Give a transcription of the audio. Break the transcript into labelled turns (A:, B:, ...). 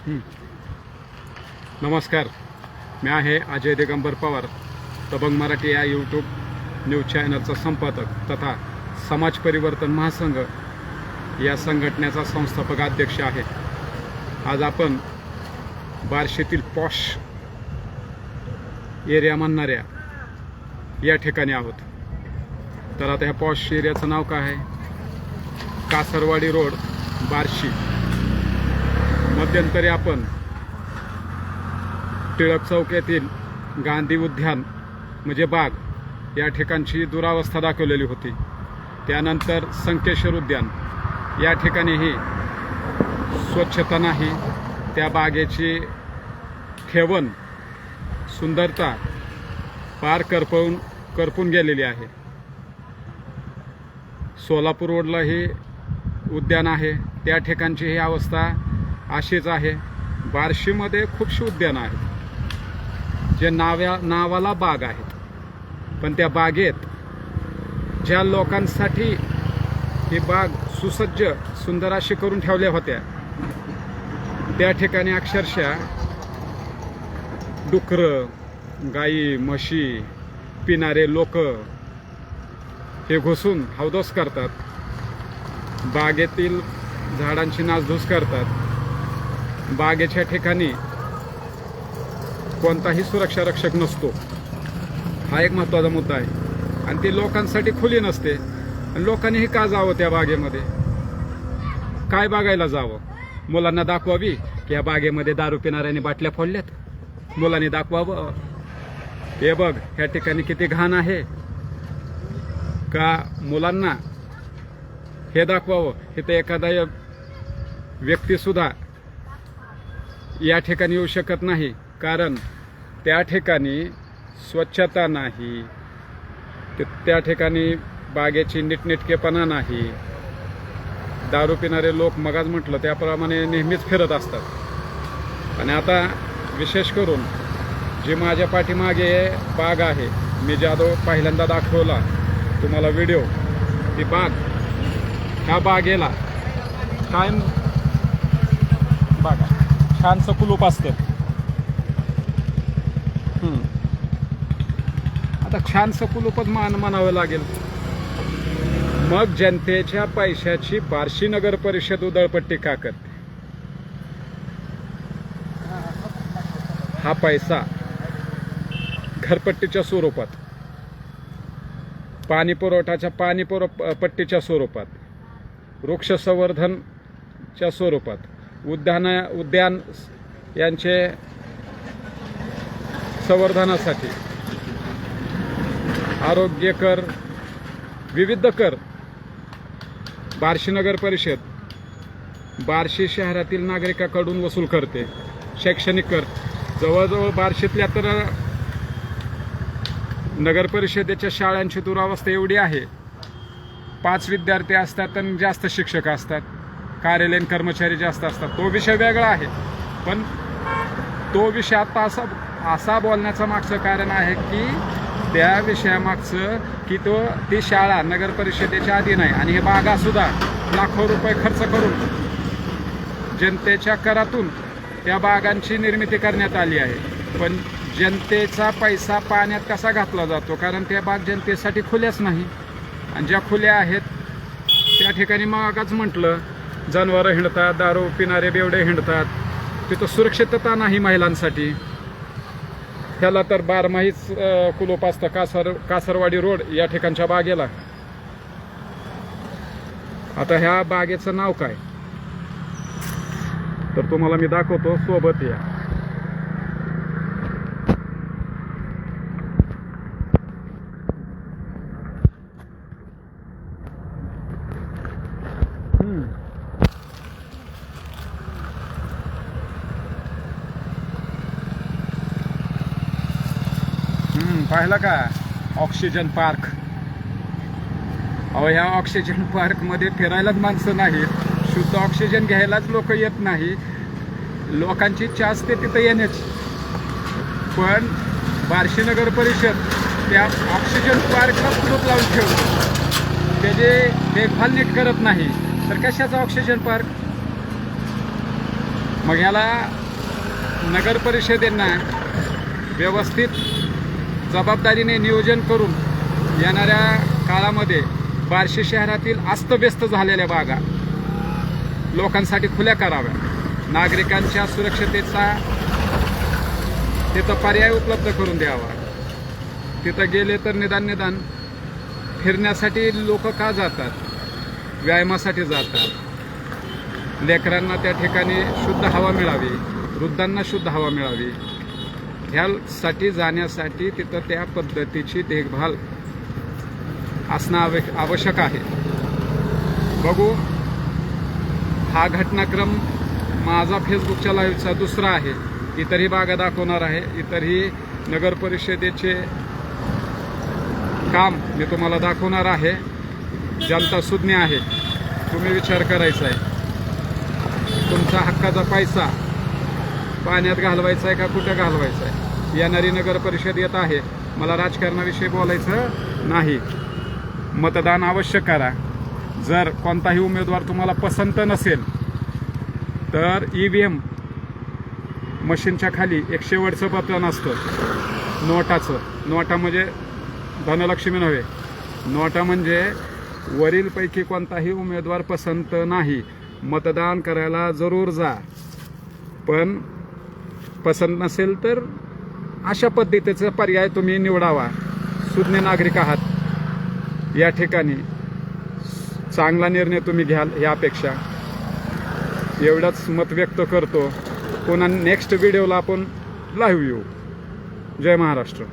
A: हं. नमस्कार, मी आहे अजय दिगंबर पवार, दबंग मराठी या यूट्यूब न्यूज चॅनलचा संपादक तथा समाज परिवर्तन महासंघ या संघटनेचा संस्थापक अध्यक्ष आहे. आज आपण बार्शीतील पॉश एरिया म्हणणाऱ्या या ठिकाणी आहोत. तर आता ह्या पॉश एरियाचं नाव काय आहे? कासरवाडी रोड, बार्शी. मध्यंतरी आपण टिळक चौक येथील गांधी उद्यान म्हणजे बाग या ठिकाणची दुरावस्था दाखवलेली होती. त्यानंतर संकेश्वर उद्यान या ठिकाणीही स्वच्छता नाही, त्या बागेची ठेवण सुंदरता पार करपून गेलेली आहे. सोलापूर रोडला ही उद्यान आहे, त्या ठिकाणची ही अवस्था अशीच आहे. बार्शीमध्ये खूपशी उद्यानं आहेत जे नावाला बाग आहेत, पण त्या बागेत ज्या लोकांसाठी ही बाग सुसज्ज सुंदर अशी करून ठेवल्या होत्या, त्या ठिकाणी अक्षरशः डुकरं, गाई, म्हशी पिणारे लोक हे घुसून हौदोस करतात, बागेतील झाडांची नासधूस करतात. बागेच्या ठिकाणी कोणताही सुरक्षा रक्षक नसतो, हा एक महत्त्वाचा मुद्दा आहे. आणि ती लोकांसाठी खुली नसते. लोकांनीही का जावं त्या बागेमध्ये? काय बघायला जावं? मुलांना दाखवावी की या बागेमध्ये दारू पिणाऱ्यांनी बाटल्या फोडल्यात? मुलांनी दाखवावं हे बघ ह्या ठिकाणी किती घाण आहे? का मुलांना हे दाखवावं इथं एखादा व्यक्तीसुद्धा या ठिकाणी येऊ शकत नाही, कारण त्या ठिकाणी स्वच्छता नाही, त्या ठिकाणी बागेची नीटनेटकेपणा नाही. दारू पिणारे लोक मगाच म्हटलं त्याप्रमाणे नेहमीच फिरत असतात. आणि आता विशेष करून जी माझ्या पाठीमागे बाग आहे, मी जादव पहिल्यांदा दाखवला तुम्हाला व्हिडिओ, ती बाग, ह्या बागेला कायम बघा छानसं कुलूप असतं. आता छानसं कुलूपच म्हणावं लागेल. मग जनतेच्या पैशाची बार्शी नगर परिषद उधळपट्टी का करते? हा पैसा घरपट्टीच्या स्वरूपात, पाणी पट्टीच्या स्वरूपात, वृक्ष संवर्धनच्या स्वरूपात, उद्यान यांचे संवर्धनासाठी, आरोग्य कर, विविध कर बार्शी नगर परिषद बार्शी शहरातील नागरिकांकडून वसूल करते. शैक्षणिक कर जवळजवळ बार्शीतल्या तर नगर परिषदेच्या शाळांची दुरावस्था एवढी आहे, 5 विद्यार्थी असतात आणि जास्त शिक्षक असतात, कार्यालयीन कर्मचारी जास्त असतात. तो विषय वेगळा आहे, पण तो विषय आता असा बोलण्याचं मागचं कारण आहे की त्या विषयामागचं की ती शाळा नगर परिषदेच्या अधीन आहे आणि हे बागासुद्धा लाखो रुपये खर्च करून जनतेच्या करातून त्या बागांची निर्मिती करण्यात आली आहे. पण जनतेचा पैसा पाण्यात कसा घातला जातो? कारण त्या बाग जनतेसाठी खुल्याच नाही, आणि ज्या खुल्या आहेत त्या ठिकाणी मगच म्हटलं जनावरं हिंडतात, दारू पिणारे बेवडे हिंडतात, तिथं सुरक्षितता नाही महिलांसाठी. ह्याला तर बारमाहीच कुलूप असतं. कासरवाडी रोड या ठिकाणच्या बागेला. आता ह्या बागेचं नाव काय तर तुम्हाला मी दाखवतो, सोबत या. पाहिलं का? Oxygen park. अहो ह्या ऑक्सिजन पार्कमध्ये फिरायलाच माणसं नाहीत, शुद्ध ऑक्सिजन घ्यायलाच लोक येत नाही. लोकांची इच्छा असते तिथं येण्याची, पण बार्शी नगर परिषद त्या ऑक्सिजन पार्कला कुलूप लावून ठेवतो. त्याचे देखभाल नीट करत नाही, तर कशाचा ऑक्सिजन पार्क? मग ह्याला नगर परिषदेंना व्यवस्थित जबाबदारीने नियोजन करून येणाऱ्या काळामध्ये बार्शी शहरातील अस्तव्यस्त झालेल्या बागा लोकांसाठी खुल्या कराव्या. नागरिकांच्या सुरक्षतेचा तिथं पर्याय उपलब्ध करून द्यावा. तिथं गेले तर निदान फिरण्यासाठी लोक का जातात? व्यायामासाठी जातात. लेकरांना त्या ठिकाणी शुद्ध हवा मिळावी, वृद्धांना शुद्ध हवा मिळावी, ह्यासाठी जाण्यासाठी तिथं त्या पद्धतीची देखभाल असणं आवश्यक आहे. बघू, हा घटनाक्रम माझा फेसबुकच्या लाईव्हचा दुसरा आहे. इतरही बागा दाखवणार आहे. इतरही नगर परिषदेचे काम मी तुम्हाला दाखवणार आहे. जनता सुज्ञ आहे. तुम्ही विचार करायचा आहे. तुमचा हक्काचा पैसा पाण्यात घालवायचा आहे का कुठं घालवायचा आहे? येणारी नगर परिषद येत आहे. मला राजकारणाविषयी बोलायचं नाही. मतदान अवश्य करा. जर कोणताही उमेदवार तुम्हाला पसंत नसेल तर EVM मशीनच्या खाली एक शेवटचं बटन असतं नोटाचं. नोटा म्हणजे धनलक्ष्मी नव्हे. नोटा म्हणजे वरीलपैकी कोणताही उमेदवार पसंत नाही. मतदान करायला जरूर जा. पण पसंत नसेल तर अशा पद्धतीचा पर्याय तुम्ही निवडावा. सुज्ञ नागरिक आहात. या ठिकाणी चांगला निर्णय तुम्ही घ्याल या अपेक्षा. एवढंच मत व्यक्त करतो. पुन्हा नेक्स्ट व्हिडिओला आपण लाईव्ह येऊ. जय महाराष्ट्र.